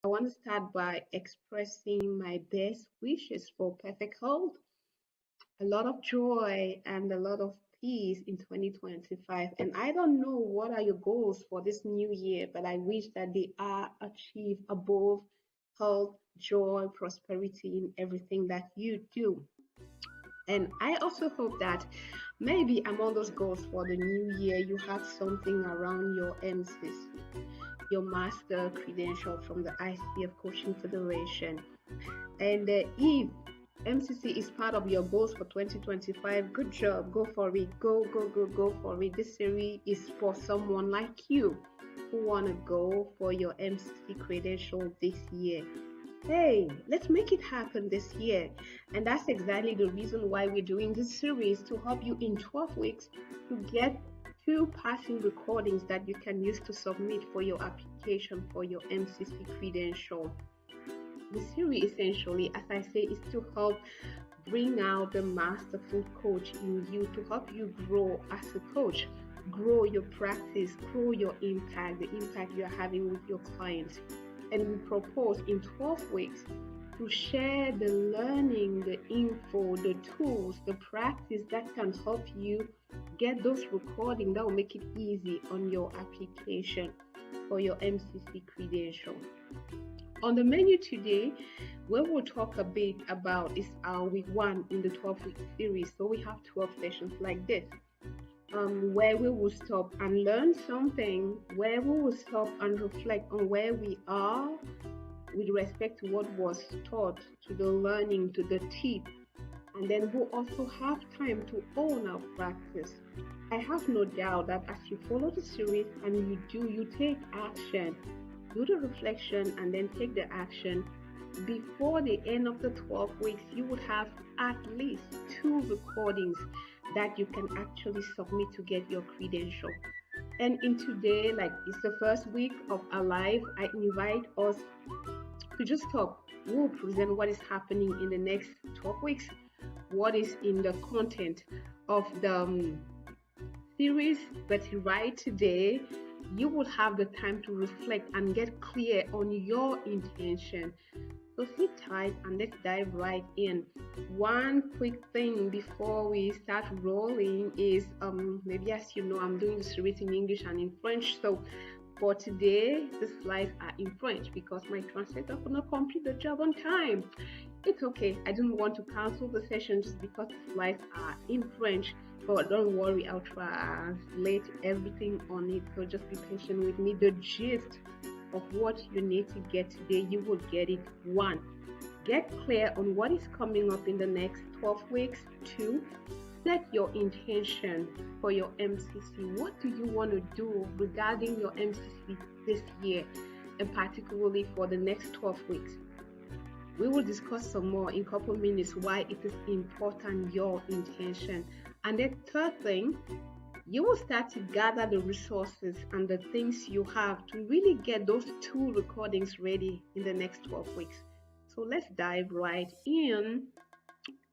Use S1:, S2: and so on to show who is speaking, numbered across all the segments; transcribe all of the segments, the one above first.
S1: I want to start by expressing my best wishes for perfect health, a lot of joy, and a lot of peace in 2025. And I don't know what are your goals for this new year, but I wish that they are achieved above health, joy, prosperity in everything that you do. And I also hope that maybe among those goals for the new year, you have something around your MCC, your master credential from the ICF Coaching Federation. And if MCC is part of your goals for 2025, good job. Go for it. Go, go, go, go for it. This series is for someone like you who want to go for your MCC credential this year. Hey, let's make it happen this year. And that's exactly the reason why we're doing this series, to help you in 12 weeks to get 2 passing recordings that you can use to submit for your application for your MCC credential. The series essentially, as I say, is to help bring out the masterful coach in you, to help you grow as a coach, grow your practice, grow your impact, the impact you're having with your clients. And we propose in 12 weeks to share the learning, the info, the tools, the practice that can help you get those recordings that will make it easy on your application for your MCC credential. On the menu today, where we'll talk a bit about is our week 1 in the 12-week series. So we have 12 sessions like this. Where we will stop and learn something, where we will stop and reflect on where we are with respect to what was taught, to the learning, to the tip. And then we'll also have time to own our practice. I have no doubt that as you follow the series and you take action, do the reflection and then take the action, before the end of the 12 weeks, you would have at least 2 recordings that you can actually submit to get your credential. And in today, like it's the first week of our life, I invite us to just talk. We'll present what is happening in the next 12 weeks, what is in the content of the series, but right today, you will have the time to reflect and get clear on your intention. So sit tight and let's dive right in. One quick thing before we start rolling is maybe as you know, I'm doing the series in English and in French. So for today, the slides are in French because my translator could not complete the job on time. It's okay. I didn't want to cancel the session just because the slides are in French. But don't worry, I'll translate everything on it. So just be patient with me. The gist of what you need to get today, you will get it. 1, get clear on what is coming up in the next 12 weeks. 2, set your intention for your MCC. What do you want to do regarding your MCC this year, and particularly for the next 12 weeks? We will discuss some more in a couple minutes why it is important, your intention. And the third thing, you will start to gather the resources and the things you have to really get those 2 recordings ready in the next 12 weeks. So let's dive right in.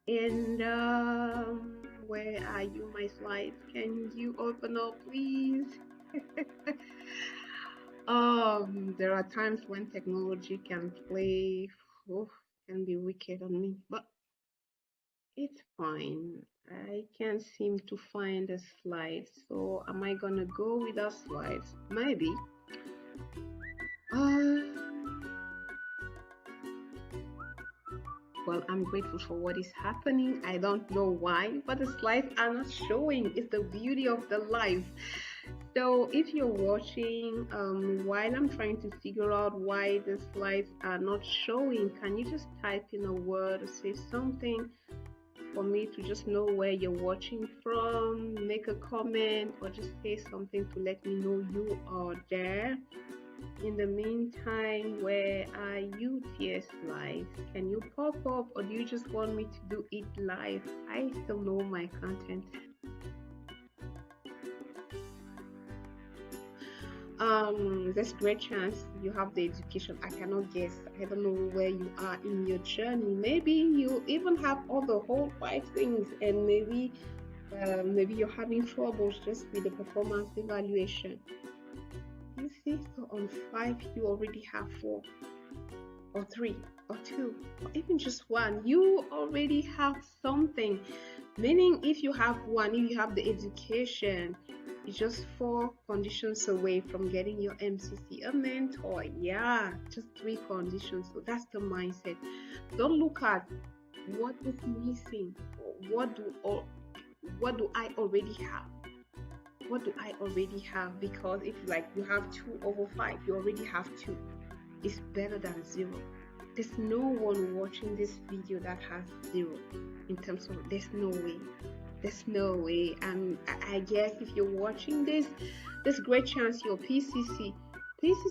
S1: And where are you, my slides? Can you open up, please? There are times when technology can can be wicked on me, but it's fine. I can't seem to find the slides. So am I gonna go without slides? Maybe. Well, I'm grateful for what is happening. I don't know why, but the slides are not showing. It's the beauty of the life. So if you're watching while I'm trying to figure out why the slides are not showing, can you just type in a word or say something for me to just know where you're watching from? Make a comment or just say something to let me know you are there. In the meantime, where are you, TS Live? Can you pop up, or do you just want me to do it live? I still know my content. There's great chance you have the education. I cannot guess. I don't know where you are in your journey. Maybe you even have all the whole 5 things, and maybe you're having troubles just with the performance evaluation. You see, so on 5 you already have 4. or 3 or 2 or even just 1, you already have something. Meaning, if you have 1, if you have the education, you're just 4 conditions away from getting your MCC. A mentor, yeah, just 3 conditions. So that's the mindset. Don't look at what is missing, or what do I already have. What do I already have? Because if like you have 2 over 5, you already have 2. It's better than 0. There's no one watching this video that has 0 in terms of, there's no way. And I guess if you're watching this, there's great chance you're PCC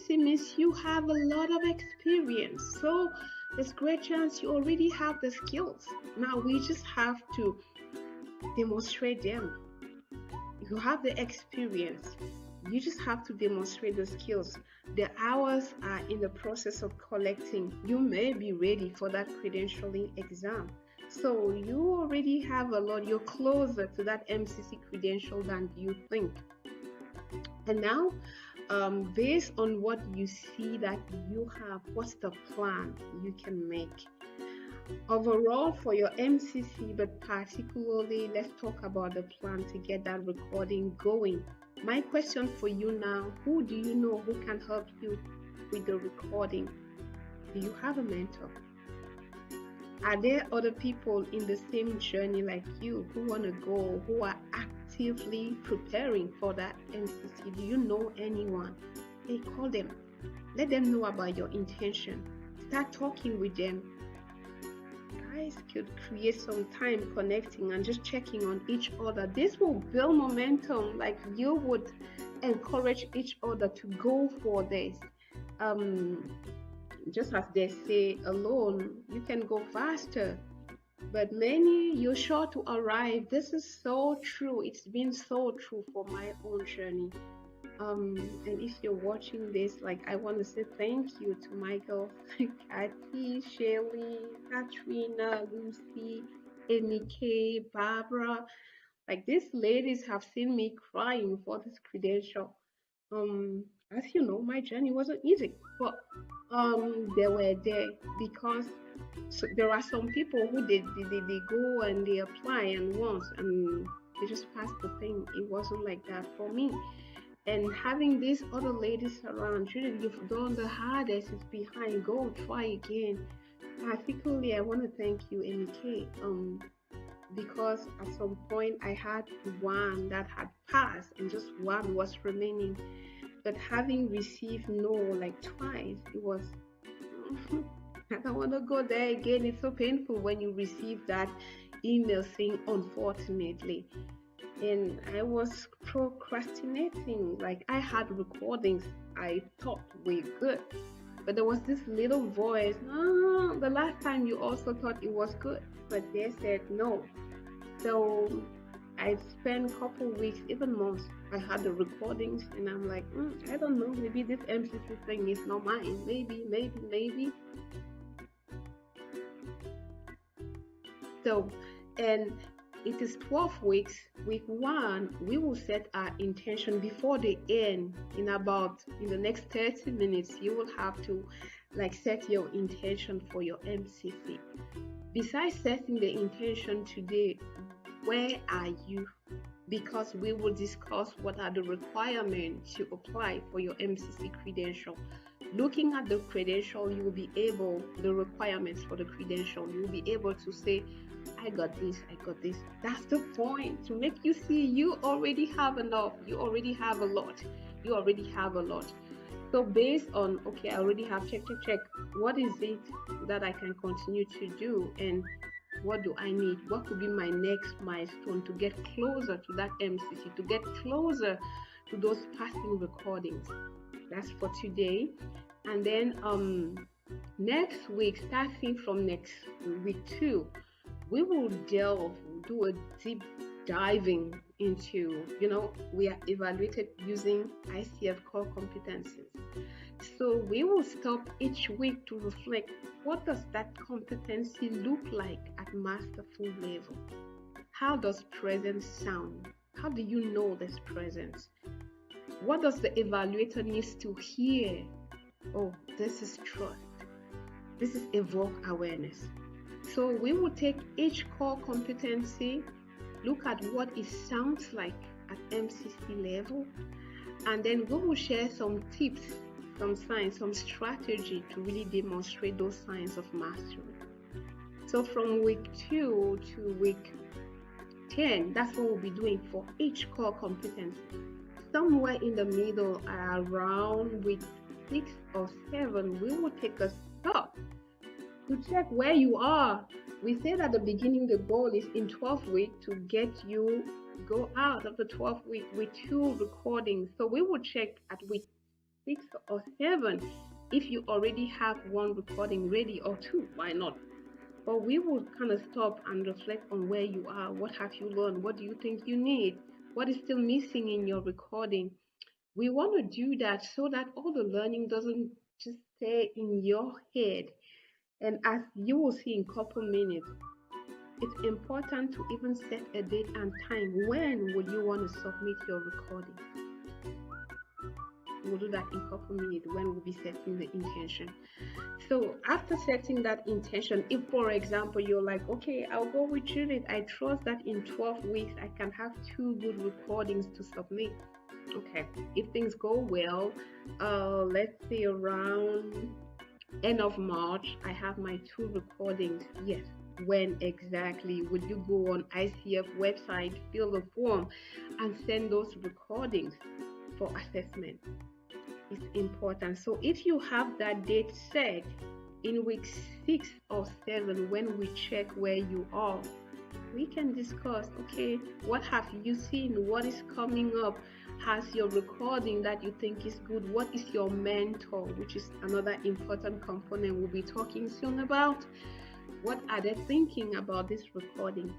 S1: means you have a lot of experience, so there's great chance you already have the skills. Now we just have to demonstrate them. You have the experience, you just have to demonstrate the skills. The hours are in the process of collecting. You may be ready for that credentialing exam. So you already have a lot. You're closer to that MCC credential than you think. And now, based on what you see that you have, what's the plan you can make? Overall for your MCC, but particularly, let's talk about the plan to get that recording going. My question for you now, who do you know who can help you with the recording? Do you have a mentor? Are there other people in the same journey like you who want to go, who are actively preparing for that MCC? Do you know anyone? Hey, call them. Let them know about your intention. Start talking with them. Guys could create some time connecting and just checking on each other. This will build momentum, like you would encourage each other to go for this. Just as they say, alone you can go faster, but many you're sure to arrive. This is so true. It's been so true for my own journey. And if you're watching this, like, I want to say thank you to Michael, Kathy, Shelly, Katrina, Lucy, Amy K, Barbara. Like, these ladies have seen me crying for this credential. As you know, my journey wasn't easy, but they were there because there are some people who they go and they apply and once and they just pass the thing. It wasn't like that for me. And having these other ladies around, Judith, you've done the hardest, it's behind, go try again. Particularly, I want to thank you, MK, because at some point I had 1 that had passed and just 1 was remaining. But having received no like twice, it was, I don't want to go there again. It's so painful when you receive that email saying unfortunately. And I was procrastinating. Like, I had recordings I thought were good, but there was this little voice, the last time you also thought it was good, but they said no. So I spent a couple weeks, even months. I had the recordings and I'm like, I don't know, maybe this MCC thing is not mine. Maybe. So, and it is 12 weeks. Week 1, we will set our intention before the end. In the next 30 minutes, you will have to like set your intention for your MCC. Besides setting the intention today, where are you? Because we will discuss what are the requirements to apply for your MCC credential. Looking at the credential, you will be able, the requirements for the credential, you will be able to say, I got this. That's the point, to make you see you already have enough. You already have a lot. So based on, okay, I already have check. What is it that I can continue to do? And what do I need? What could be my next milestone to get closer to that MCC, to get closer to those passing recordings? That's for today. And then next week, starting from next week 2, we will do a deep diving into, we are evaluated using ICF core competencies. So we will stop each week to reflect, what does that competency look like at masterful level? How does presence sound? How do you know this presence? What does the evaluator needs to hear? Oh, this is trust. This is evoke awareness. So we will take each core competency, look at what it sounds like at MCC level, and then we will share some tips, some signs, some strategy to really demonstrate those signs of mastery. So from week 2 to week 10, that's what we'll be doing for each core competency. Somewhere in the middle, around week 6 or 7, we will take a stop to check where you are. We said at the beginning the goal is in 12 weeks to get you go out of the 12th week with 2 recordings. So we will check at week 6 or 7 if you already have 1 recording ready, or 2, why not? But we will kind of stop and reflect on where you are. What have you learned? What do you think you need? What is still missing in your recording? We want to do that so that all the learning doesn't just stay in your head. And as you will see in a couple minutes, it's important to even set a date and time. When will you want to submit your recording? We'll do that in a couple minutes when we'll be setting the intention. So after setting that intention, if for example you're like, okay, I'll go with Judith, I trust that in 12 weeks I can have 2 good recordings to submit. Okay, if things go well, let's say around end of March, I have my 2 recordings. Yes. When exactly would you go on ICF website, fill the form, and send those recordings for assessment? It's important. So if you have that date set in week 6 or 7, when we check where you are, we can discuss, okay, what have you seen? What is coming up? Has your recording that you think is good? What is your mentor, which is another important component we'll be talking soon about? What are they thinking about this recording?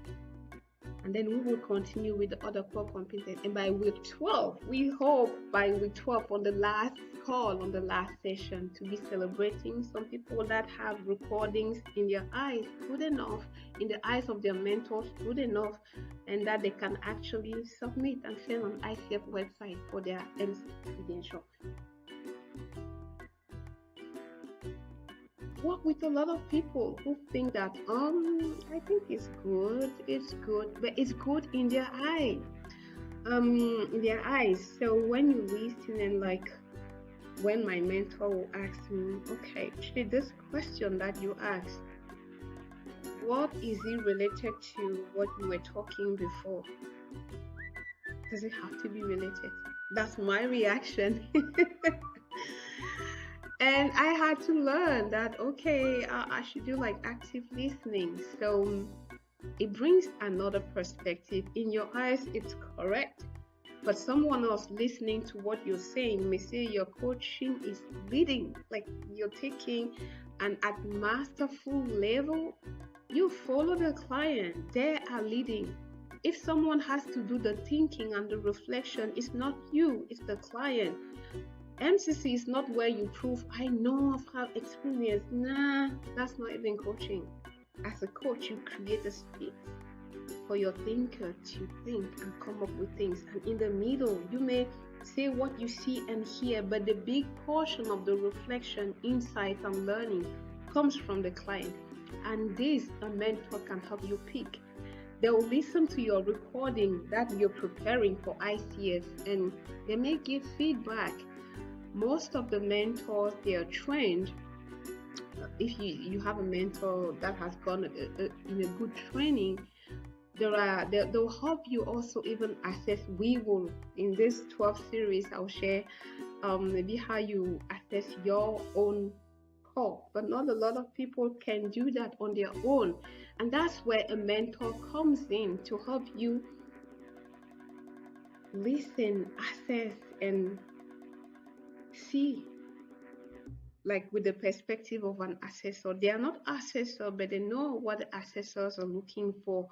S1: And then we will continue with the other core competencies. And by week 12, we hope by week 12 on the last call, on the last session, to be celebrating some people that have recordings in their eyes good enough, in the eyes of their mentors good enough, and that they can actually submit and send on ICF website for their MC credential. Work with a lot of people who think that I think it's good, but it's good in their eyes. So when you listen, and like when my mentor will ask me, okay, actually this question that you asked, what is it related to what you were talking before? Does it have to be related? That's my reaction. And I had to learn that, okay, I should do like active listening. So it brings another perspective. In your eyes, it's correct. But someone else listening to what you're saying may say your coaching is leading, like you're taking, and at masterful level, you follow the client. They are leading. If someone has to do the thinking and the reflection, it's not you, it's the client. MCC is not where you prove, I know, I've had experience. Nah, that's not even coaching. As a coach, you create a space for your thinker to think and come up with things. And in the middle, you may say what you see and hear, but the big portion of the reflection, insight, and learning comes from the client. And this, a mentor can help you pick. They will listen to your recording that you're preparing for ICF, and they may give feedback. Most of the mentors, they are trained. If you have a mentor that has gone in a good training, they'll help you also even assess. We will, in this 12 series, I'll share maybe how you assess your own call. But not a lot of people can do that on their own. And that's where a mentor comes in to help you listen, assess, and see, like with the perspective of an assessor. They are not assessors, but they know what the assessors are looking for.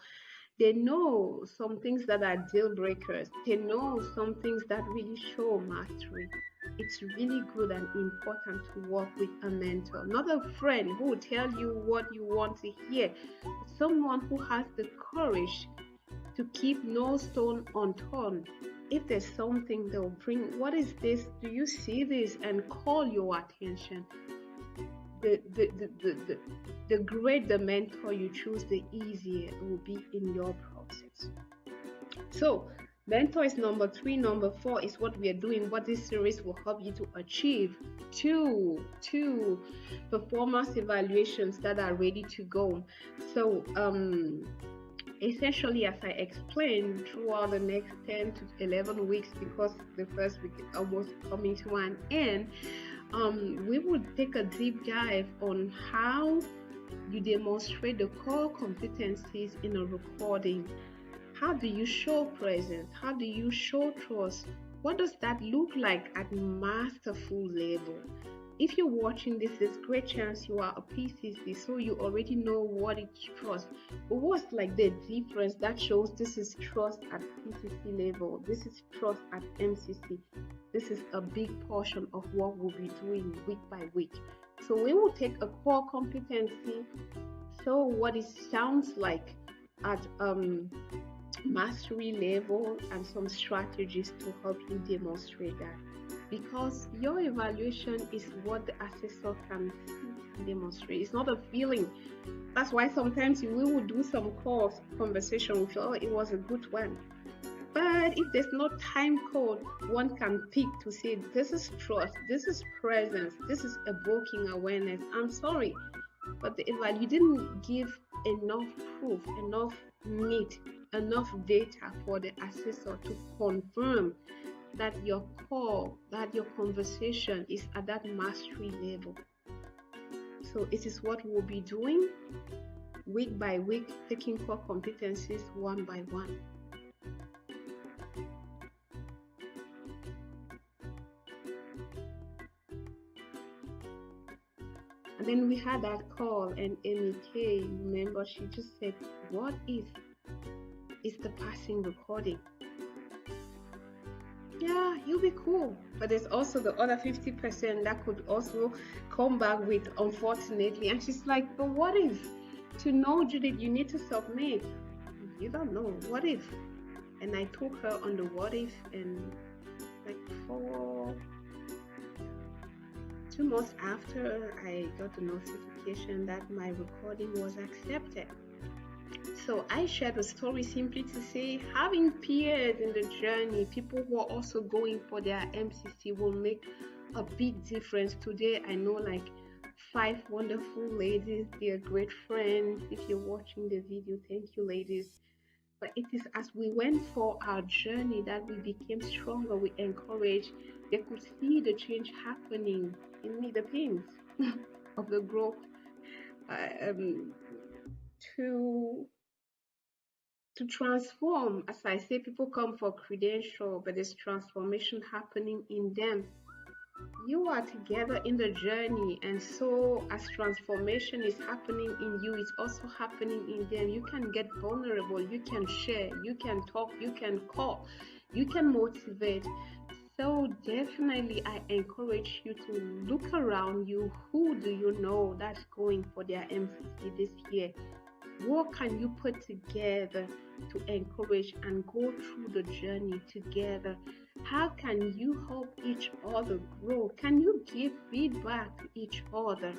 S1: They know some things that are deal breakers. They know some things that really show mastery. It's really good and important to work with a mentor, not a friend who will tell you what you want to hear, but someone who has the courage to keep no stone unturned. If there's something they'll bring, what is this? Do you see this? And call your attention. the greater the mentor you choose, the easier it will be in your process. So mentor is number 3. Number 4 is what we are doing, what this series will help you to achieve. Two performance evaluations that are ready to go. So essentially, as I explained, throughout the next 10 to 11 weeks, because the first week is almost coming to an end, we will take a deep dive on how you demonstrate the core competencies in a recording. How do you show presence? How do you show trust? What does that look like at masterful level? If you're watching this, there's a great chance you are a PCC, so you already know what is trust. But what's like the difference that shows this is trust at PCC level, this is trust at MCC? This is a big portion of what we'll be doing week by week. So we will take a core competency, so what it sounds like at mastery level, and some strategies to help you demonstrate that. Because your evaluation is what the assessor can demonstrate. It's not a feeling. That's why sometimes we will do some conversation. We feel, oh, it was a good one. But if there's no time code, one can pick to say, this is trust, this is presence, this is evoking awareness. I'm sorry, but you didn't give enough proof, enough meat, enough data for the assessor to confirm that your core, that your conversation is at that mastery level. So it is what we'll be doing week by week, taking core competencies one by one. And then we had that call, and MEK, remember, she just said, what if it's the passing recording? Yeah, you'll be cool. But there's also the other 50% that could also come back with unfortunately. And she's like, but what if? To know, Judith, you need to submit. You don't know. What if? And I took her on the what if, and like 2 months after, I got the notification that my recording was accepted. So I shared a story simply to say, having peers in the journey, people who are also going for their MCC, will make a big difference. Today, I know like 5 wonderful ladies. They are great friends. If you're watching the video, thank you, ladies. But it is as we went for our journey that we became stronger. We encouraged. They could see the change happening in me, the pains of the growth to transform. As I say, people come for credential, but there's transformation happening in them. You are together in the journey, and so as transformation is happening in you, it's also happening in them. You can get vulnerable, you can share, you can talk, you can call, you can motivate. So definitely I encourage you to look around you. Who do you know that's going for their MCC this year? What can you put together to encourage and go through the journey together? How can you help each other grow? Can you give feedback to each other?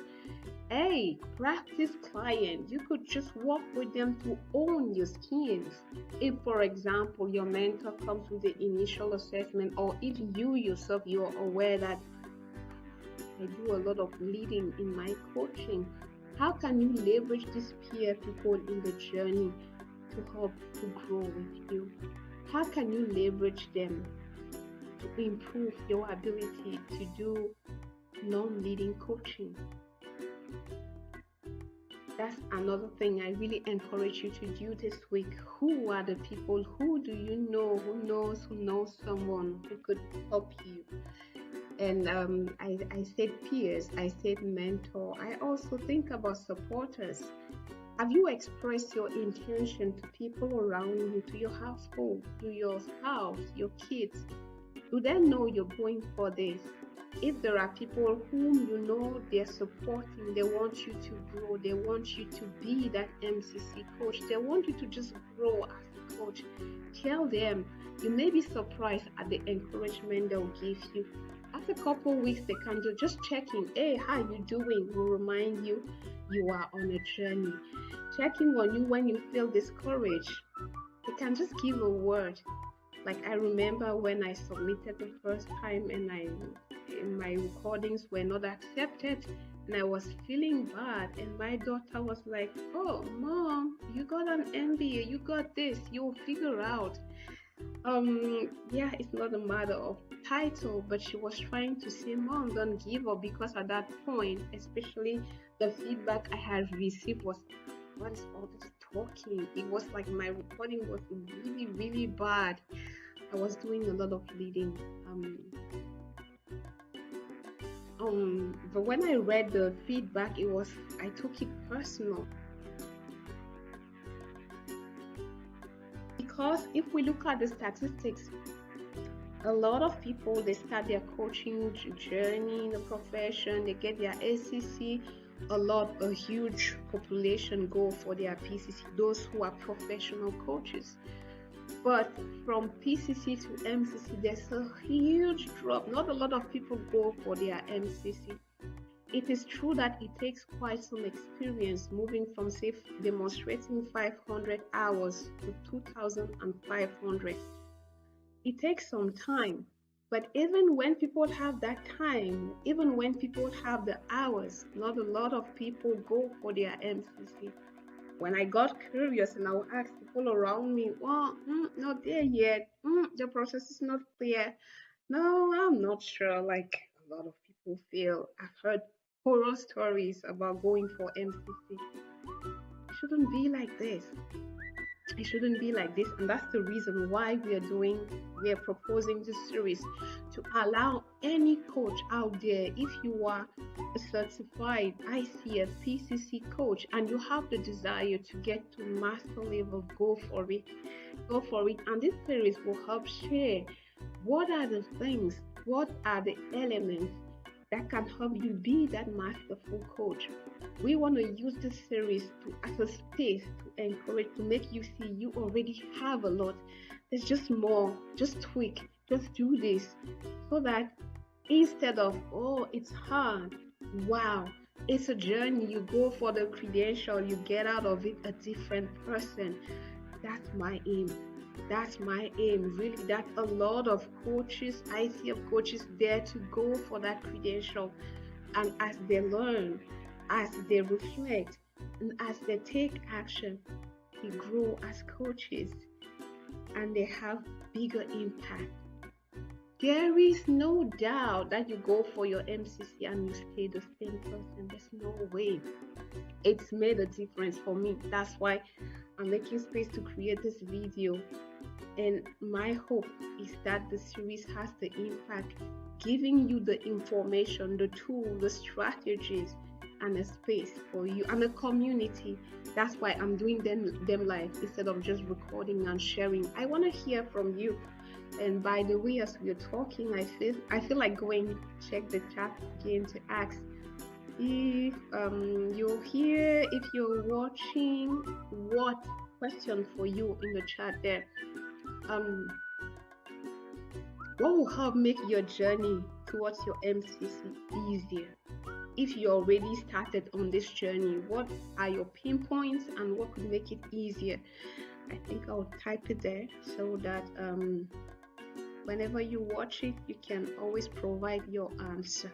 S1: Hey, practice client. You could just work with them to own your skills. If, for example, your mentor comes with the initial assessment, or if you yourself, you're aware that I do a lot of leading in my coaching, how can you leverage these peer people in the journey to help to grow with you? How can you leverage them to improve your ability to do non-leading coaching? That's another thing I really encourage you to do this week. Who are the people? Who do you know who knows someone who could help you? And I said peers, I said mentor. I also think about supporters. Have you expressed your intention to people around you, to your household, to your spouse, your kids? Do they know you're going for this? If there are people whom you know they're supporting, they want you to grow, they want you to be that MCC coach, they want you to just grow as a coach, tell them. You may be surprised at the encouragement they'll give you. after a couple of weeks, they can just checking, hey, how you doing? Will remind you you are on a journey. Checking on you when you feel discouraged. They can just give a word. Like I remember when I submitted the first time and my recordings were not accepted and I was feeling bad, and my daughter was like, oh mom, you got an MBA, you got this, you'll figure out. Yeah, it's not a matter of title, but she was trying to say, mom, don't give up, because at that point, especially the feedback I had received was, what is all this talking? It was like my recording was really, really bad. I was doing a lot of bleeding. But when I read the feedback, I took it personal. Because if we look at the statistics, a lot of people, they start their coaching journey in the profession, they get their ACC, a huge population go for their PCC, those who are professional coaches. But from PCC to MCC, there's a huge drop. Not a lot of people go for their MCC. It is true that it takes quite some experience moving from, say, demonstrating 500 hours to 2,500. It takes some time. But even when people have that time, even when people have the hours, not a lot of people go for their MCC. When I got curious and I would ask people around me, well, not there yet. The process is not clear. No, I'm not sure. Like a lot of people feel. I've heard horror stories about going for MCC. It shouldn't be like this. It shouldn't be like this. And that's the reason why we are proposing this series, to allow any coach out there, if you are a certified ICF PCC coach and you have the desire to get to master level, go for it. And this series will help share what are the things, what are the elements that can help you be that masterful coach. We want to use this series as a space to encourage, to make you see you already have a lot. There's just more, just tweak, just do this, so that instead of, oh, it's hard, wow, it's a journey, you go for the credential, you get out of it a different person. That's my aim. That's my aim, really. That a lot of coaches, ICF coaches, dare to go for that credential. And as they learn, as they reflect, and as they take action, they grow as coaches and they have bigger impact. There is no doubt that you go for your MCC and you stay the same person. There's no way. It's made a difference for me. That's why I'm making space to create this video. And my hope is that the series has the impact, giving you the information, the tools, the strategies, and a space for you, and a community. That's why I'm doing them live instead of just recording and sharing. I want to hear from you. And by the way, as we're talking, I feel like going check the chat again to ask if you're here, if you're watching, what question for you in the chat there. What will help make your journey towards your MCC easier? If you already started on this journey, what are your pinpoints and what could make it easier? I think I'll type it there so that whenever you watch it, you can always provide your answer.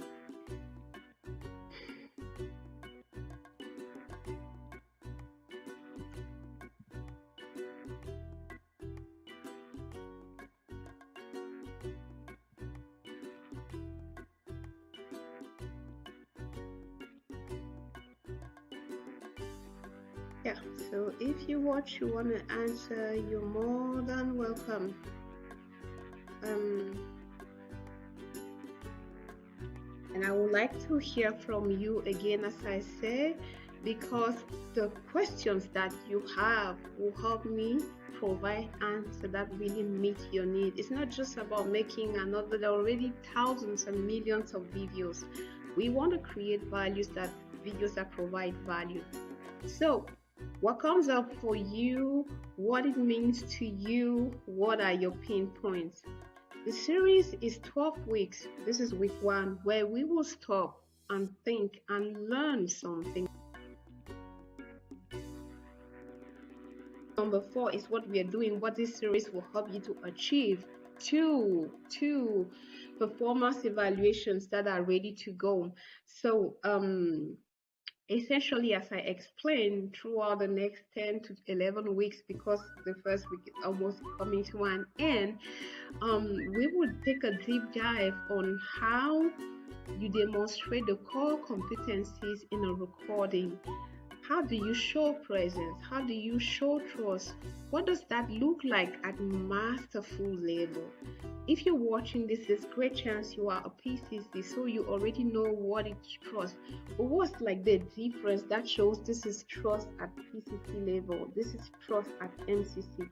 S1: Yeah, so if you watch, you want to answer, you're more than welcome. And I would like to hear from you again, as I said, because the questions that you have will help me provide answers that really meet your need. It's not just about making another. There are already thousands and millions of videos. We want to create videos that provide value. So what comes up for you, what it means to you, what are your pain points? The series is 12 weeks. This is week 1, where we will stop and think and learn something. Number 4 is what we are doing, what this series will help you to achieve. Two performance evaluations that are ready to go. So essentially, as I explained, throughout the next 10 to 11 weeks, because the first week is almost coming to an end, we would take a deep dive on how you demonstrate the core competencies in a recording. How do you show presence? How do you show trust? What does that look like at masterful level? If you're watching this, there's a great chance you are a PCC, so you already know what is trust. But what's like the difference that shows this is trust at PCC level? This is trust at MCC.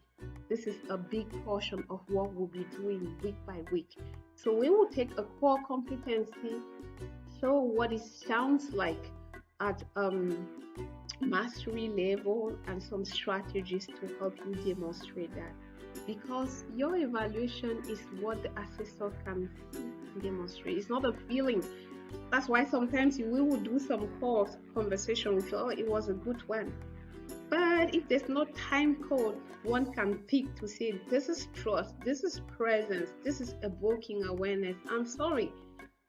S1: This is a big portion of what we'll be doing week by week. So we will take a core competency, show what it sounds like at mastery level, and some strategies to help you demonstrate that, because your evaluation is what the assessor can demonstrate. It's not a feeling. That's why sometimes we will do some calls, conversation with, oh, it was a good one. But if there's no time code, one can pick to say, this is trust, this is presence, this is evoking awareness. I'm sorry,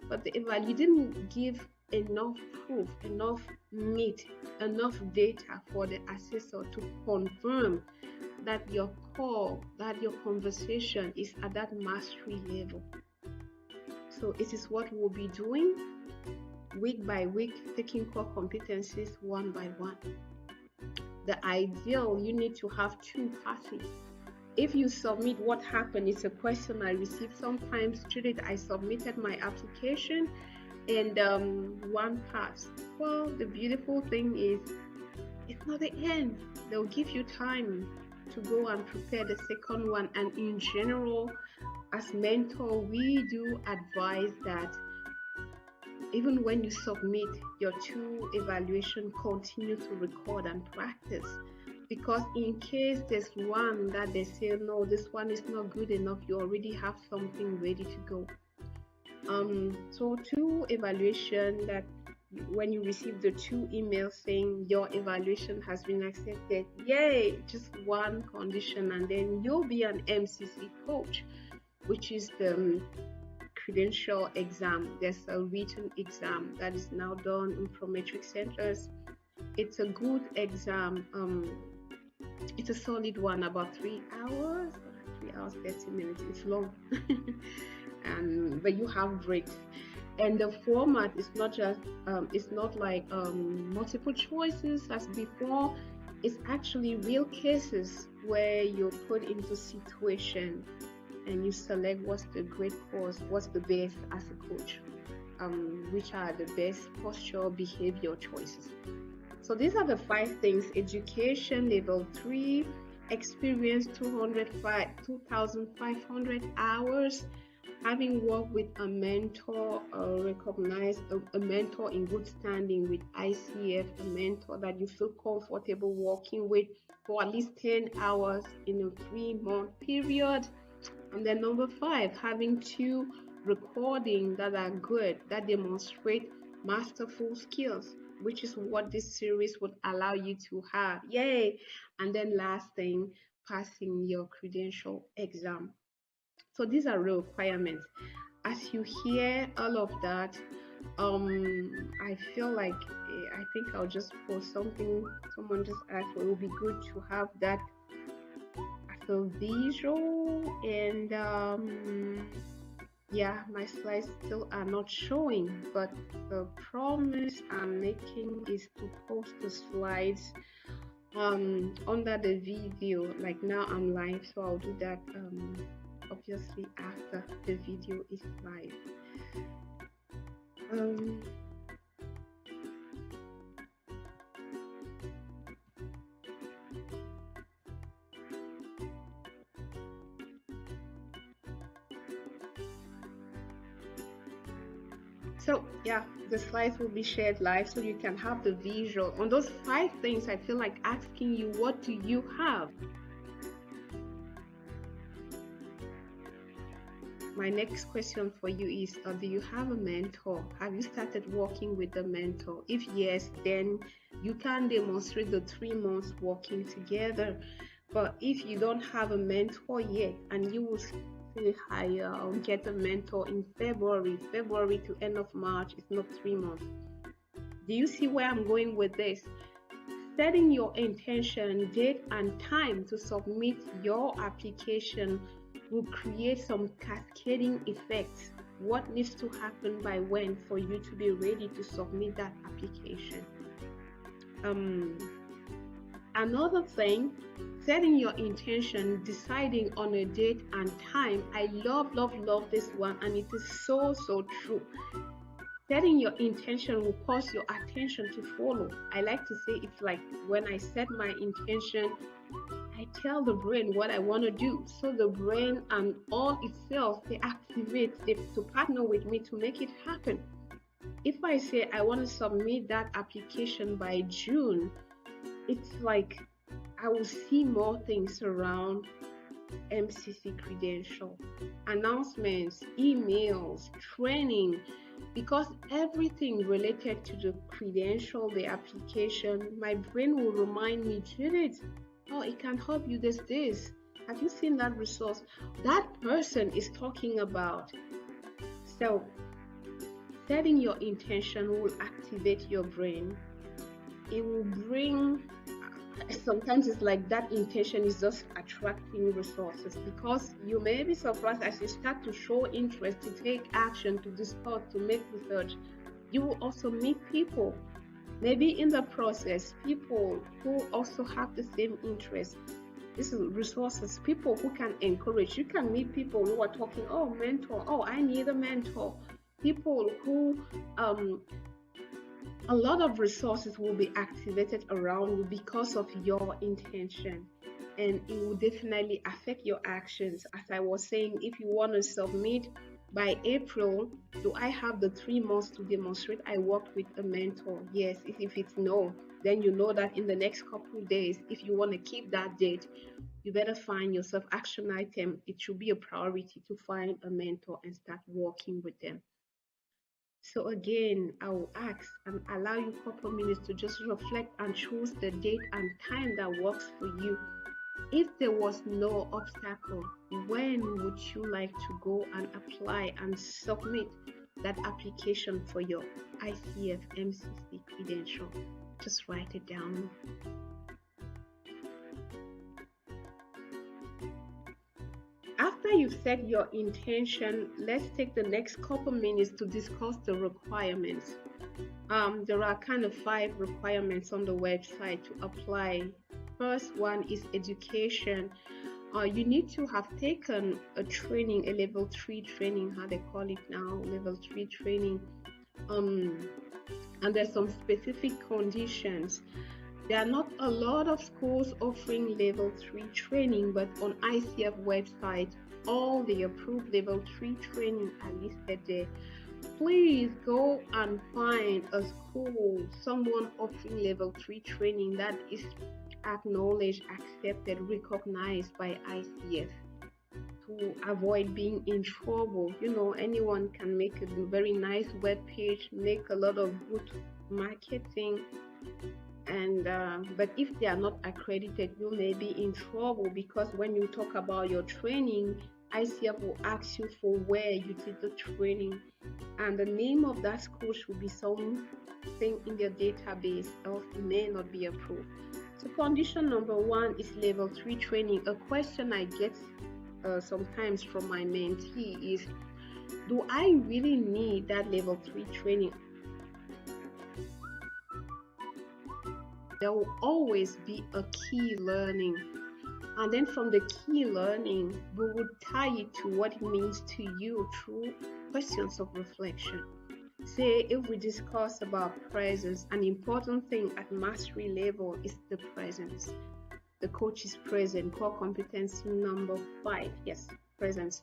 S1: but the you didn't give enough proof, enough meat, enough data for the assessor to confirm that your call, that your conversation is at that mastery level. So it is what we'll be doing week by week, taking core competencies one by one. The ideal, you need to have 2 passes. If you submit, what happened? It's a question I received sometimes. Judith, I submitted my application and 1 pass. Well, the beautiful thing is, it's not the end. They'll give you time to go and prepare the second one. And in general, as mentor, we do advise that even when you submit your 2 evaluation, continue to record and practice, because in case there's one that they say, no, this one is not good enough, you already have something ready to go. So 2 evaluation, that when you receive the 2 emails saying your evaluation has been accepted, yay, just 1 condition, and then you'll be an MCC coach, which is the Credential exam. There's a written exam that is now done in prometric centers. It's a good exam. It's a solid one, about 3 hours, 30 minutes. It's long. But you have breaks, and the format is not just it's not like multiple choices as before. It's actually real cases where you're put into situation and you select what's the great cause, what's the best as a coach, which are the best posture behavior choices. So these are the 5 things: education level 3, experience 2,500 hours, having worked with a mentor, recognized a mentor in good standing with ICF, a mentor that you feel comfortable working with for at least 10 hours in a 3-month period. And then number 5, having 2 recordings that are good, that demonstrate masterful skills, which is what this series would allow you to have. Yay! And then last thing, passing your credential exam. So these are real requirements. As you hear all of that, I feel like I think I'll just post something. Someone just asked, well, it would be good to have that as a visual, and yeah, my slides still are not showing, but the promise I'm making is to post the slides under the video. Like now I'm live, so I'll do that obviously after the video is live. So yeah, the slides will be shared live so you can have the visual. On those 5 things, I feel like asking you, what do you have? my next question for you is, do you have a mentor? Have you started working with a mentor? If yes, then you can demonstrate the 3 months working together. But if you don't have a mentor yet, and you will say hire or get a mentor in February to end of March, it's not 3 months. Do you see where I'm going with this? Setting your intention, date, and time to submit your application will create some cascading effects. What needs to happen by when for you to be ready to submit that application? Another thing, setting your intention, deciding on a date and time. I love this one, and it is so true. Setting your intention will cause your attention to follow. I like to say it's like when I set my intention, I tell the brain what I want to do. So the brain and all itself, they activate to partner with me to make it happen. If I say I want to submit that application by June, it's like I will see more things around MCC Credential, announcements, emails, training, because everything related to the credential, the application, my brain will remind me, Judith, oh, it can help you this. Have you seen that resource? That person is talking about. So setting your intention will activate your brain. It will bring, sometimes it's like that intention is just attracting resources, because you may be surprised as you start to show interest, to take action, to discuss, to make research. You will also meet people, maybe in the process, people who also have the same interest. This is resources, people who can encourage. You can meet people who are talking, oh, mentor, oh, I need a mentor. People who, a lot of resources will be activated around you because of your intention, and it will definitely affect your actions. As I was saying, if you want to submit by April, do I have the 3 months to demonstrate I worked with a mentor? Yes. If it's no, then you know that in the next couple of days, if you want to keep that date, you better find yourself action item. It should be a priority to find a mentor and start working with them. So again, I will ask and allow you a couple minutes to just reflect and choose the date and time that works for you. If there was no obstacle, when would you like to go and apply and submit that application for your ICF MCC credential? Just write it down. After you've set your intention, let's take the next couple minutes to discuss the requirements. There are kind of 5 requirements on the website to apply. First one is education. You need to have taken a training, a level 3 training, how they call it now, level 3 training. And there's some specific conditions. There are not a lot of schools offering level 3 training, but on ICF website, all the approved level 3 training are listed there. Please go and find a school, someone offering level 3 training that is acknowledged, accepted, recognized by ICF, to avoid being in trouble. You know, anyone can make a very nice web page, make a lot of good marketing, and but if they are not accredited, you may be in trouble, because when you talk about your training, ICF will ask you for where you did the training, and the name of that school should be something in their database, else it may not be approved. So condition number 1 is level 3 training. A question I get sometimes from my mentee is, do I really need that level 3 training? There will always be a key learning, and then from the key learning, we would tie it to what it means to you through questions of reflection. Say, if we discuss about presence, an important thing at mastery level is the presence. The coach is present, core competency number 5. Yes, presence.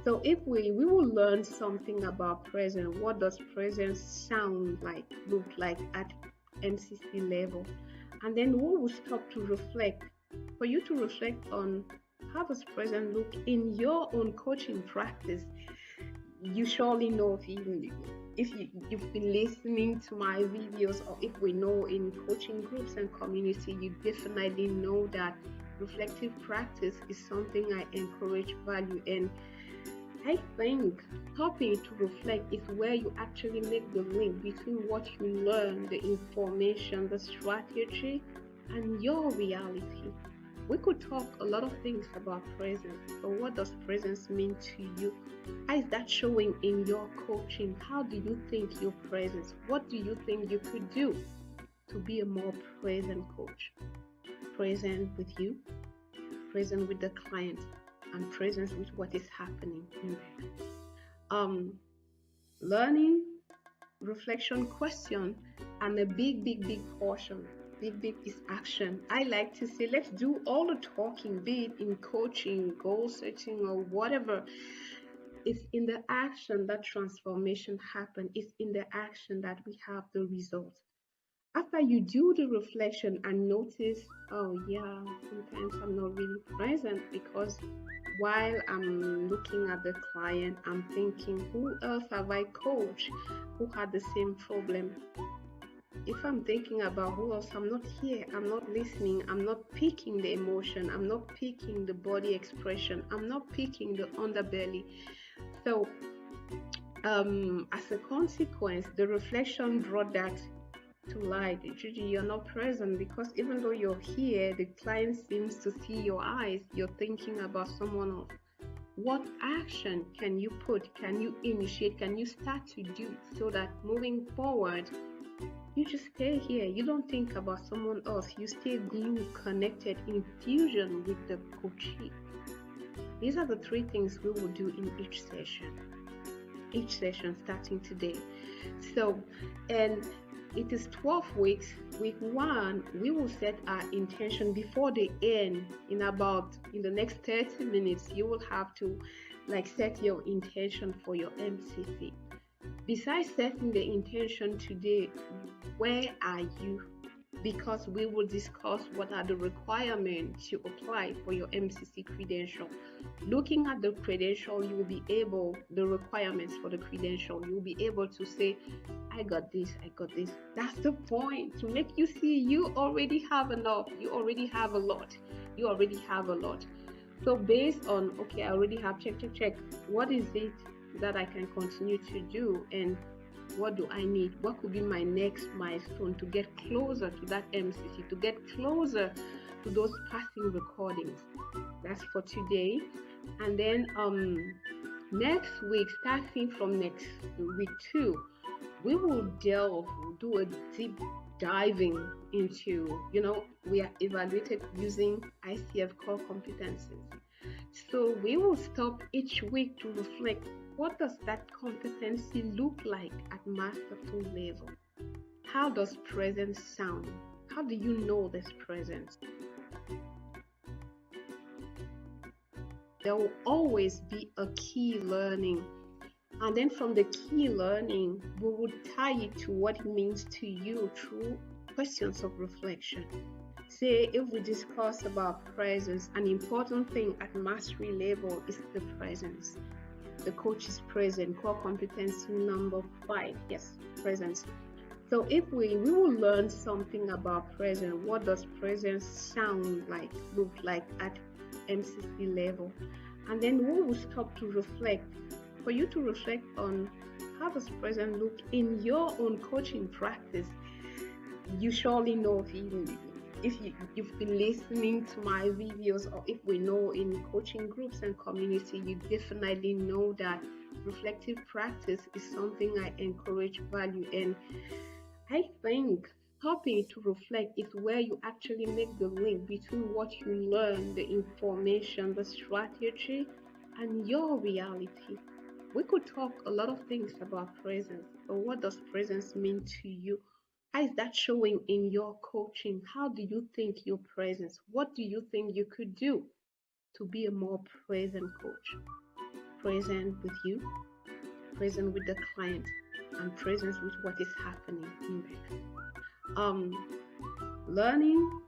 S1: So if we will learn something about presence. What does presence sound like, look like at MCC level? And then we will stop to reflect. For you to reflect on How does present look in your own coaching practice? You surely know if you've been listening to my videos, or if we know in coaching groups and community, you definitely know that reflective practice is something I encourage, value, and I think stopping to reflect is where you actually make the link between what you learn, the information, the strategy, and your reality. We could talk a lot of things about presence, but what does presence mean to you? How is that showing in your coaching? How do you think your presence? What do you think you could do to be a more present coach? Present with you, present with the client, and presence with what is happening in there. Learning, reflection, question, and a big portion. Big is action. I like to say, let's do all the talking, be it in coaching, goal setting, or whatever. It's in the action that transformation happens. It's in the action that we have the results. After you do the reflection and notice, oh yeah, sometimes I'm not really present, because while I'm looking at the client, I'm thinking, who else have I coached who had the same problem? If I'm thinking about who else, I'm not here, I'm not listening, I'm not picking the emotion, I'm not picking the body expression, I'm not picking the underbelly. So as a consequence, the reflection brought that to light. Judy, you're not present, because even though you're here, the client seems to see your eyes, you're thinking about someone else. What action can you put, can you initiate, can you start to do, so that moving forward, you just stay here, you don't think about someone else, you stay glued, connected, in fusion with the coachee. These are the 3 things we will do in each session starting today. So, and it is 12 weeks. Week 1, we will set our intention before the end. In the next 30 minutes, you will have to set your intention for your MCC. Besides setting the intention today, where are you? Because we will discuss what are the requirements to apply for your MCC credential. Looking at the credential, you will be able, the requirements for the credential, you will be able to say, I got this. That's the point, to make you see you already have enough, you already have a lot. So based on, okay, I already have check, what is it that I can continue to do, and what do I need? What could be my next milestone to get closer to that MCC, to get closer to those passing recordings? That's for today. And then next week, starting from next week 2, we will do a deep diving into, we are evaluated using ICF core competencies. So we will stop each week to reflect, what does that competency look like at master full level? How does presence sound? How do you know this presence? There will always be a key learning. And then from the key learning, we will tie it to what it means to you through questions of reflection. Say, if we discuss about presence, an important thing at mastery level is the presence. The coach is present, core competency number 5, yes, presence. So if we will learn something about presence, what does presence sound like, look like at MCC level? And then we will stop to reflect, for you to reflect on, how does presence look in your own coaching practice? You surely know, if you've been listening to my videos, or if we know in coaching groups and community, you definitely know that reflective practice is something I encourage, value, and I think stopping to reflect is where you actually make the link between what you learn, the information, the strategy, and your reality. We could talk a lot of things about presence, but what does presence mean to you? How is that showing in your coaching? How do you think your presence? What do you think you could do to be a more present coach? Present with you, present with the client, and present with what is happening in there. Learning,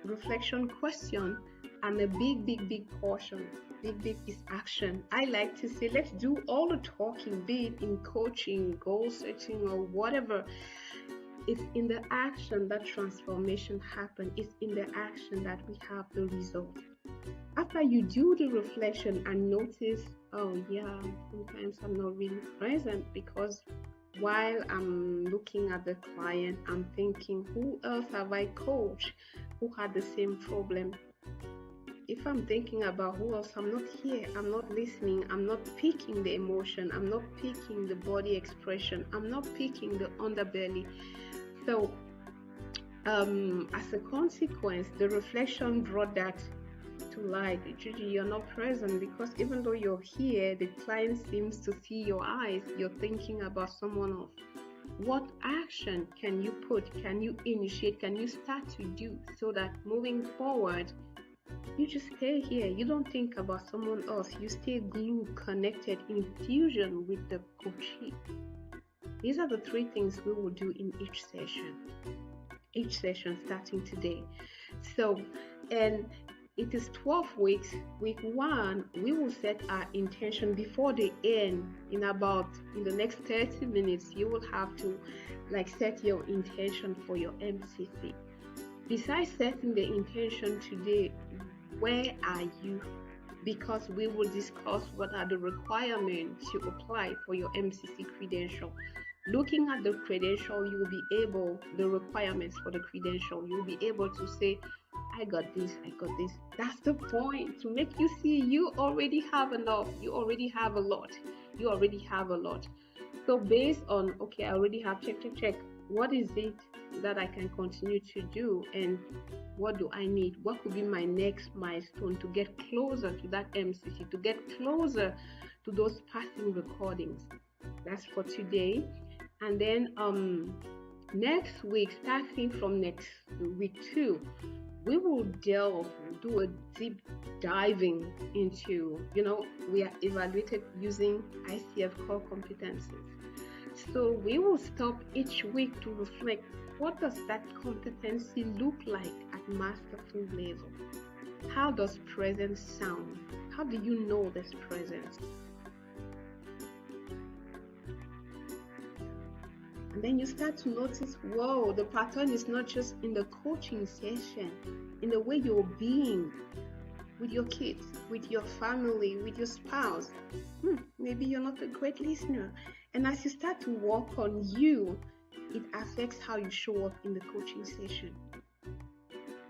S1: reflection, question, And a big portion, big is action. I like to say, let's do all the talking, be it in coaching, goal setting, or whatever. It's in the action that transformation happens. It's in the action that we have the result. After you do the reflection and notice, oh yeah, sometimes I'm not really present, because while I'm looking at the client, I'm thinking, who else have I coached who had the same problem? If I'm thinking about who else, I'm not here, I'm not listening, I'm not picking the emotion, I'm not picking the body expression, I'm not picking the underbelly. So as a consequence, the reflection brought that to light. Gigi, you're not present, because even though you're here, the client seems to see your eyes, you're thinking about someone else. What action can you put, can you initiate, can you start to do, so that moving forward, you just stay here, you don't think about someone else, you stay glued, connected, in fusion with the coachee. These are the 3 things we will do in each session starting today. So, and it is 12 weeks. Week 1, we will set our intention before the end. In the next 30 minutes, you will have to set your intention for your MCC. Besides setting the intention today, where are you? Because we will discuss what are the requirements to apply for your MCC credential. Looking at the credential, you will be able, the requirements for the credential, you'll be able to say, I got this. That's the point, to make you see you already have enough. You already have a lot. So based on, okay, I already have check. What is it that I can continue to do, and what do I need? What could be my next milestone to get closer to that MCC, to get closer to those passing recordings? That's for today. And then next week, starting from next week 2, we will do a deep diving into, we are evaluated using ICF core competencies. So we will stop each week to reflect, what does that competency look like at masterful level? How does presence sound? How do you know this presence? And then you start to notice, whoa, the pattern is not just in the coaching session, in the way you're being with your kids, with your family, with your spouse. Maybe you're not a great listener. And as you start to work on you, it affects how you show up in the coaching session.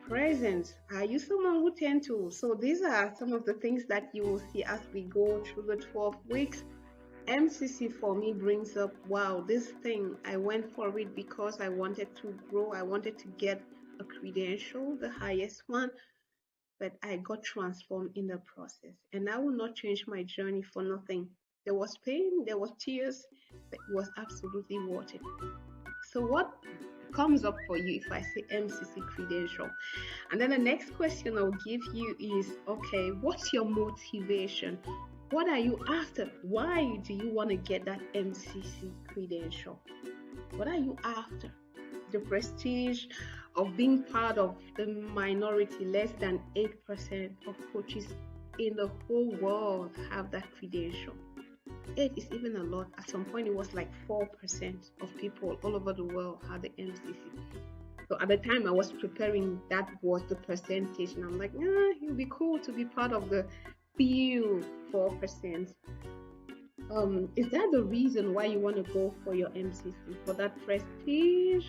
S1: Presence. Are you someone who tend to? So these are some of the things that you will see as we go through the 12 weeks. MCC for me brings up, wow, this thing, I went for it because I wanted to grow. I wanted to get a credential, the highest one, but I got transformed in the process. And I will not change my journey for nothing. There was pain, there was tears, but it was absolutely worth it. So what comes up for you if I say MCC credential? And then the next question I'll give you is, okay, what's your motivation? What are you after? Why do you want to get that MCC credential? What are you after? The prestige of being part of the minority, less than 8% of coaches in the whole world have that credential. 8 is even a lot. At some point, it was like 4% of people all over the world had the MCC. So at the time I was preparing, that was the percentage. And I'm like, it would be cool to be part of the few 4%. Is that the reason why you want to go for your MCC? For that prestige,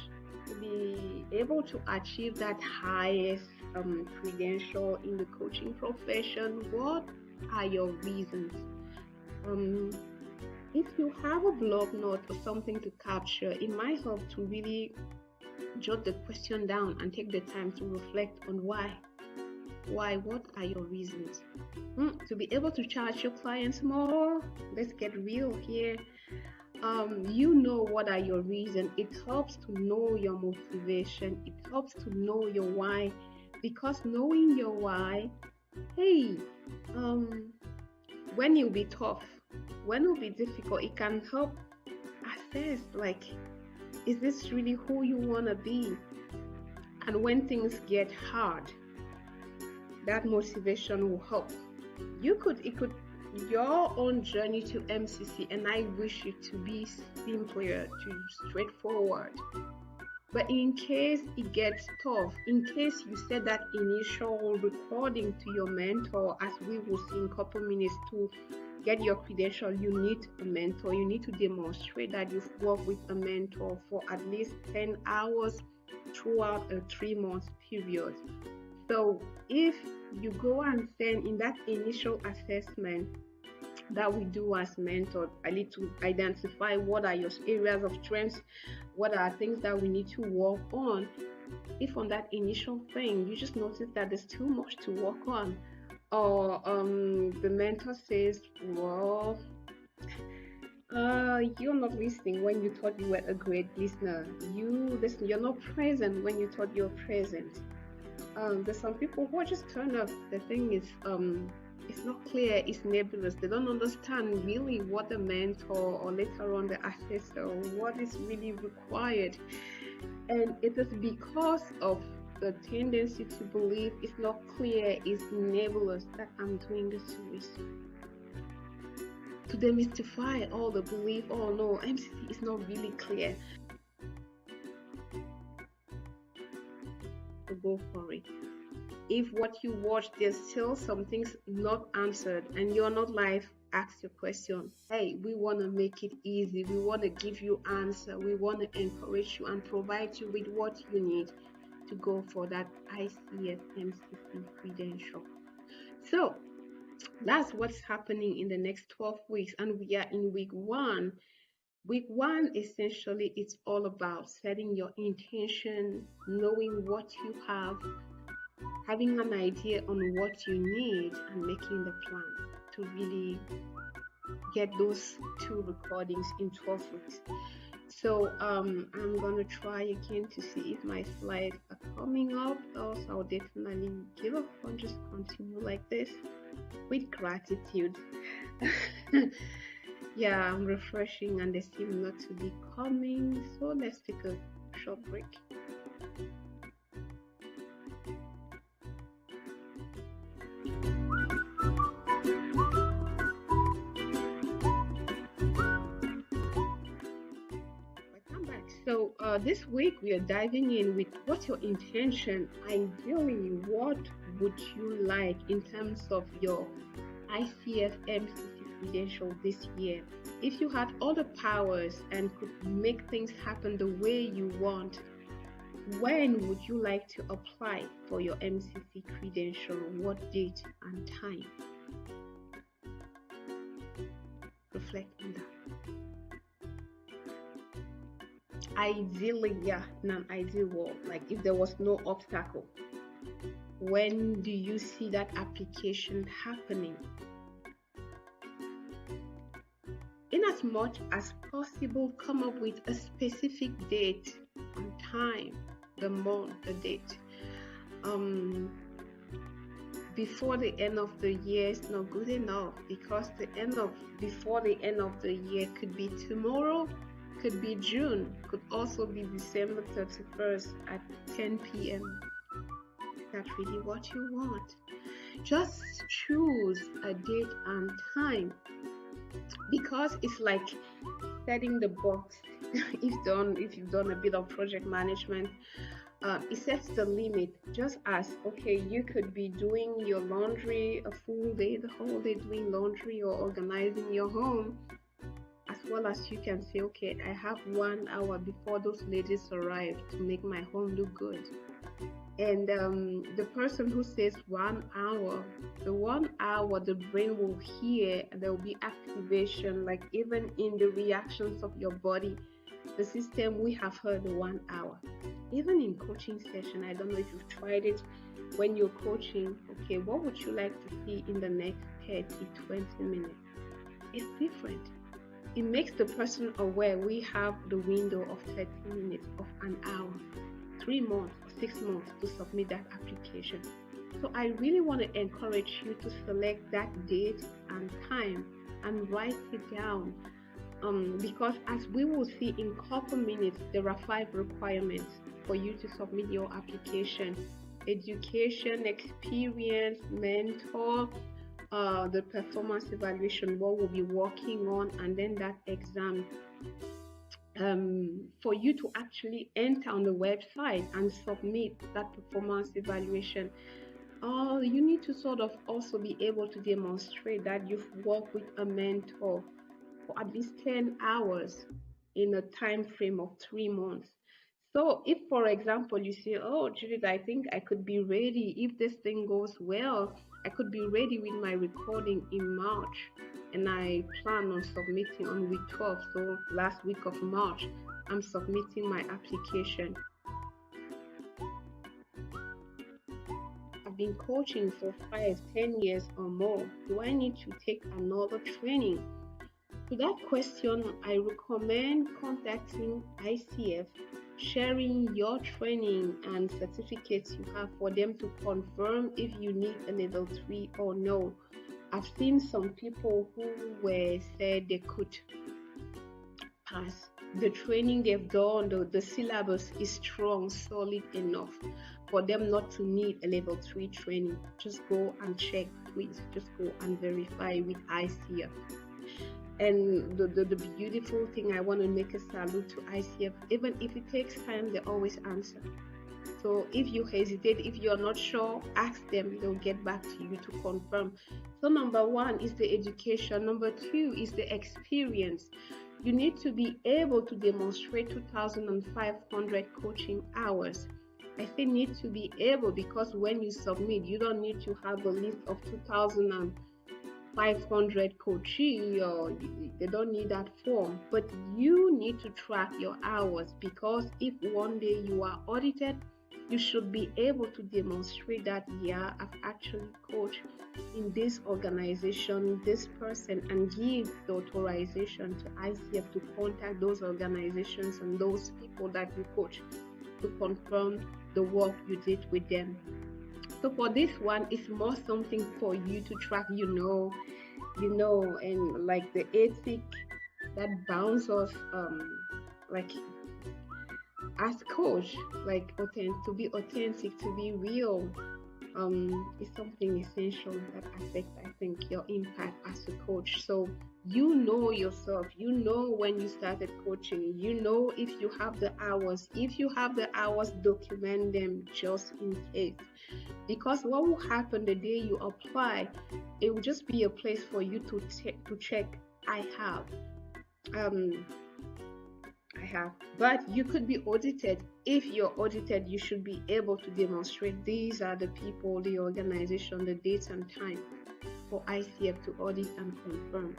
S1: to be able to achieve that highest credential in the coaching profession? What are your reasons? If you have a blog note or something to capture, it might help to really jot the question down and take the time to reflect on why. What are your reasons? To be able to charge your clients more, let's get real here. What are your reasons? It helps to know your motivation. It helps to know your why, because knowing your why, when you'll be tough, when it'll be difficult, it can help assess, is this really who you want to be? And when things get hard, that motivation will help. Your own journey to MCC, and I wish it to be simpler, to straightforward. But in case it gets tough, in case you said that initial recording to your mentor, as we will see in a couple minutes, to get your credential, you need a mentor. You need to demonstrate that you've worked with a mentor for at least 10 hours throughout a 3-month period. So if you go and send in that initial assessment that we do as mentors, I need to identify what are your areas of strengths, what are things that we need to work on. If on that initial thing you just notice that there's too much to work on, or the mentor says, well, you're not listening when you thought you were a great listener, you're not present when you thought you're present. There's some people who are just turned off. The thing is, it's not clear, it's nebulous. They don't understand really what the mentor or later on the assessor, what is really required. And it is because of the tendency to believe it's not clear, it's nebulous, that I'm doing this series. To demystify all the belief, oh no, MCC is not really clear. So go for it. If what you watch, there's still some things not answered and you're not live, ask your question. Hey, we want to make it easy. We want to give you answer. We want to encourage you and provide you with what you need to go for that ICF MCC credential. So that's what's happening in the next 12 weeks, and we are in week 1. Week 1, essentially, it's all about setting your intention, knowing what you have, having an idea on what you need, and making the plan to really get those 2 recordings in 12 weeks. So I'm gonna try again to see if my slides are coming up, else I'll definitely give up and just continue like this with gratitude. Yeah, I'm refreshing and they seem not to be coming, so let's take a short break. So this week we are diving in with what's your intention. Ideally, what would you like in terms of your ICF MCC credential this year? If you had all the powers and could make things happen the way you want, when would you like to apply for your MCC credential? What date and time? Reflect on that. Ideally, yeah, in an ideal world, like if there was no obstacle, when do you see that application happening? In as much as possible, come up with a specific date and time, the month, the date. Before the end of the year is not good enough, because before the end of the year could be tomorrow, could be June, could also be December 31st at 10 p.m. That's really what you want. Just choose a date and time, because it's like setting the box. If you've done a bit of project management, it sets the limit. Just as, okay, you could be doing your laundry a full day, the whole day doing laundry or organizing your home, as well as you can say, okay, I have 1 hour before those ladies arrive to make my home look good. And the person who says 1 hour, the 1 hour, the brain will hear, and there will be activation, like even in the reactions of your body. The system, we have heard 1 hour. Even in coaching session, I don't know if you've tried it, when you're coaching, okay, what would you like to see in the next 30, 20 minutes? It's different. It makes the person aware we have the window of 30 minutes, of an hour, 3 months, 6 months to submit that application. So I really want to encourage you to select that date and time and write it down, because as we will see in a couple minutes, there are 5 requirements for you to submit your application. education, experience, mentor, the performance evaluation, what we'll be working on, and then that exam. For you to actually enter on the website and submit that performance evaluation, you need to sort of also be able to demonstrate that you've worked with a mentor for at least 10 hours in a time frame of 3 months. So if, for example, you say, oh, Judith, I think I could be ready. If this thing goes well, I could be ready with my recording in March. And I plan on submitting on week 12. So last week of March, I'm submitting my application. I've been coaching for 5-10 years or more. Do I need to take another training? To that question, I recommend contacting ICF, sharing your training and certificates you have for them to confirm if you need a level 3 or no. I've seen some people who said they could pass. The training they've done, the syllabus is strong, solid enough for them not to need a level 3 training. Just go and check, please. Just go and verify with ICF. And the beautiful thing, I want to make a salute to ICF. Even if it takes time, they always answer. So if you hesitate, if you're not sure, ask them. They'll get back to you to confirm. So number 1 is the education. Number 2 is the experience. You need to be able to demonstrate 2,500 coaching hours. I say need to be able because when you submit, you don't need to have a list of 2,500 coaches, or they don't need that form, but you need to track your hours, because if one day you are audited, you should be able to demonstrate that, yeah, I've actually coached in this organization, this person, and give the authorization to ICF to contact those organizations and those people that you coach to confirm the work you did with them. So for this one, it's more something for you to track, and like the ethic that bounds us, like as coach, like to be authentic, to be real, is something essential that affects, I think, your impact as a coach. So you know yourself, you know when you started coaching, you know if you have the hours. If you have the hours, document them just in case. Because what will happen the day you apply, it will just be a place for you to check, I have. But you could be audited. If you're audited, you should be able to demonstrate these are the people, the organization, the dates and time for ICF to audit and confirm.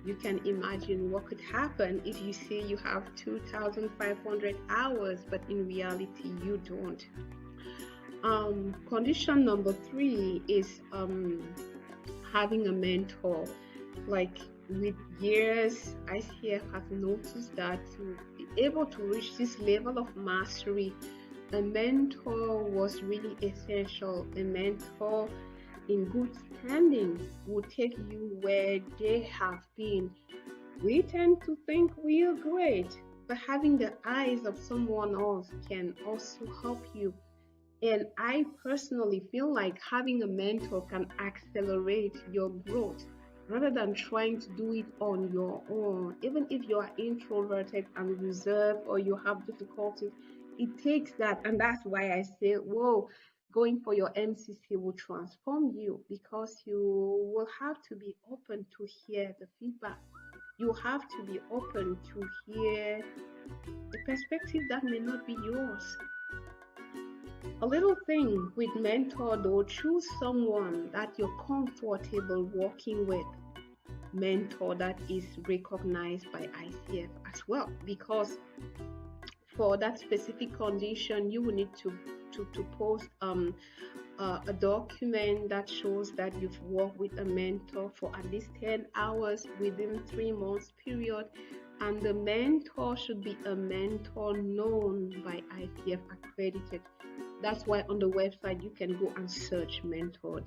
S1: You can imagine what could happen if you say you have 2,500 hours, but in reality you don't. Condition number 3 is having a mentor. Like with years, ICF has noticed that to be able to reach this level of mastery, a mentor was really essential. A mentor in good standing will take you where they have been. We tend to think we are great, but having the eyes of someone else can also help you. And I personally feel like having a mentor can accelerate your growth rather than trying to do it on your own. Even if you are introverted and reserved, or you have difficulties, it takes that. And that's why I say, whoa, going for your MCC will transform you, because you will have to be open to hear the feedback. You have to be open to hear the perspective that may not be yours. A little thing with mentor though, choose someone that you're comfortable working with. Mentor that is recognized by ICF as well, because for that specific condition, you will need to post a document that shows that you've worked with a mentor for at least 10 hours within 3 months period. And the mentor should be a mentor known by ICF accredited. That's why on the website you can go and search mentor.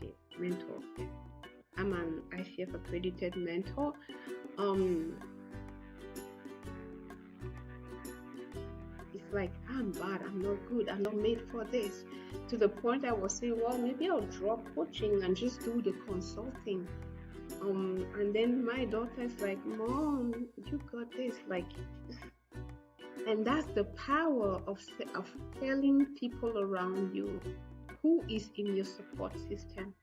S1: I'm an ICF accredited mentor. It's like, I'm bad, I'm not good, I'm not made for this. To the point I was saying, well, maybe I'll drop coaching and just do the consulting. And then my daughter's like, Mom, you got this. Like, and that's the power of telling people around you who is in your support system.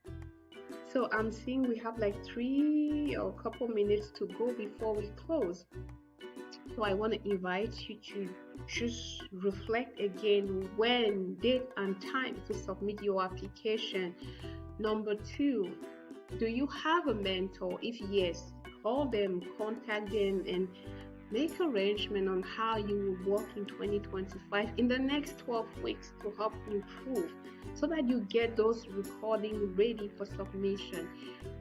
S1: So I'm seeing we have like 3 or a couple minutes to go before we close. So I want to invite you to just reflect again when, date, and time to submit your application. Number 2, do you have a mentor? If yes, call them, contact them, and make arrangement on how you will work in 2025 in the next 12 weeks to help improve, so that you get those recordings ready for submission.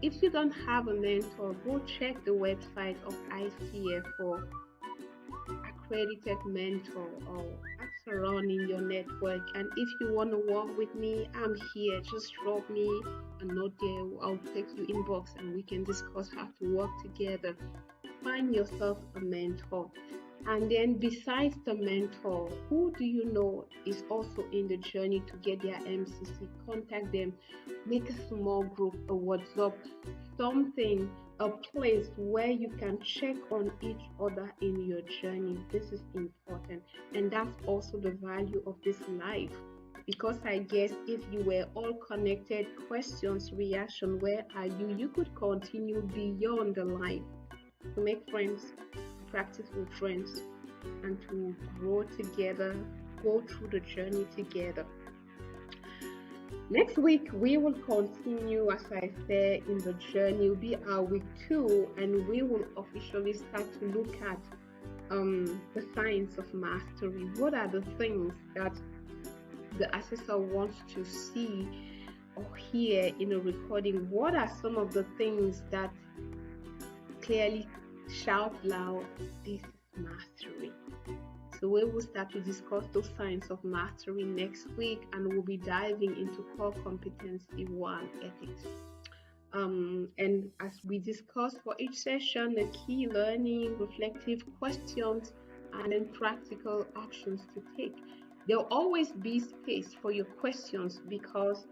S1: If you don't have a mentor, go check the website of ICF for accredited mentor, or ask around in your network. And if you want to work with me, I'm here. Just drop me a note there. I'll take you inbox and we can discuss how to work together. Find yourself a mentor. And then besides the mentor, who do you know is also in the journey to get their MCC? Contact them. Make a small group, a WhatsApp, something, a place where you can check on each other in your journey. This is important. And that's also the value of this life. Because I guess if you were all connected, questions, reaction, where are you? You could continue beyond the life. To make friends, practice with friends, and to grow together, go through the journey together. Next week, we will continue, as I said, in the journey. It will be our week 2, and we will officially start to look at the science of mastery. What are the things that the assessor wants to see or hear in a recording? What are some of the things that clearly shout loud, this is mastery? So we will start to discuss those signs of mastery next week, and we'll be diving into core competency 1, ethics. And as we discuss for each session, the key learning, reflective questions, and then practical actions to take. There'll always be space for your questions, because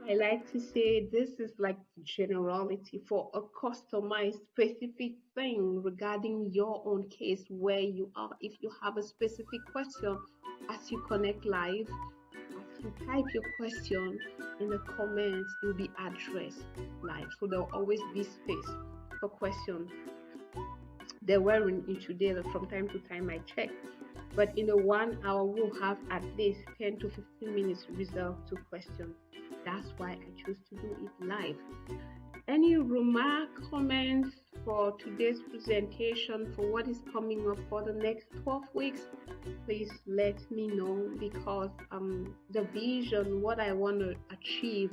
S1: I like to say this is like generality for a customized specific thing regarding your own case, where you are. If you have a specific question, as you connect live, as you type your question in the comments, it will be addressed live. So there'll always be space for questions. There weren't in today, from time to time I check. But in a 1 hour, we'll have at least 10 to 15 minutes reserved to questions. That's why I choose to do it live. Any remark, comments for today's presentation, for what is coming up for the next 12 weeks, please let me know, because the vision, what I want to achieve,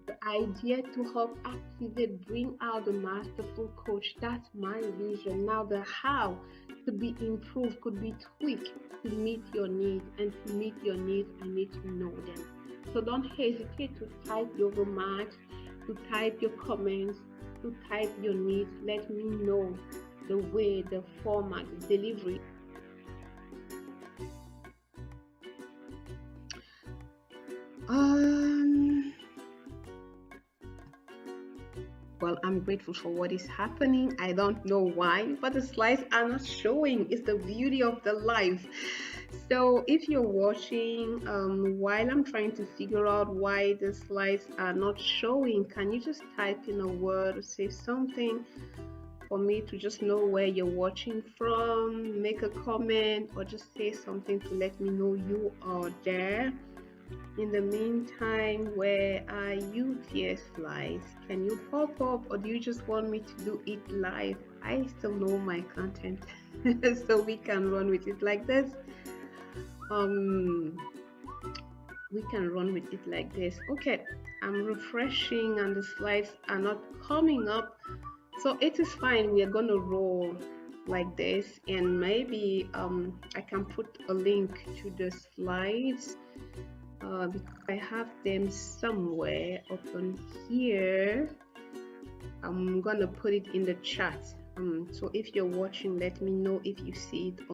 S1: the idea to help activate, bring out the masterful coach, that's my vision. Now the how could be improved, could be tweaked to meet your needs, and to meet your needs, I need to know them. So don't hesitate to type your remarks, to type your comments, to type your needs. Let me know the way, the format, the delivery. Well, I'm grateful for what is happening. I don't know why, but the slides are not showing. It's the beauty of the life. So if you're watching while I'm trying to figure out why the slides are not showing, can you just type in a word or say something for me to just know where you're watching from? Make a comment or just say something to let me know you are there. In the meantime, where are you, dear slides? Can you pop up, or do you just want me to do it live? I still know my content, so we can run with it like this. We can run with it like this. Okay, I'm refreshing and the slides are not coming up, so it is fine. We are going to roll like this, and maybe I can put a link to the slides because I have them somewhere open here. I'm gonna put it in the chat. So if you're watching, let me know if you see it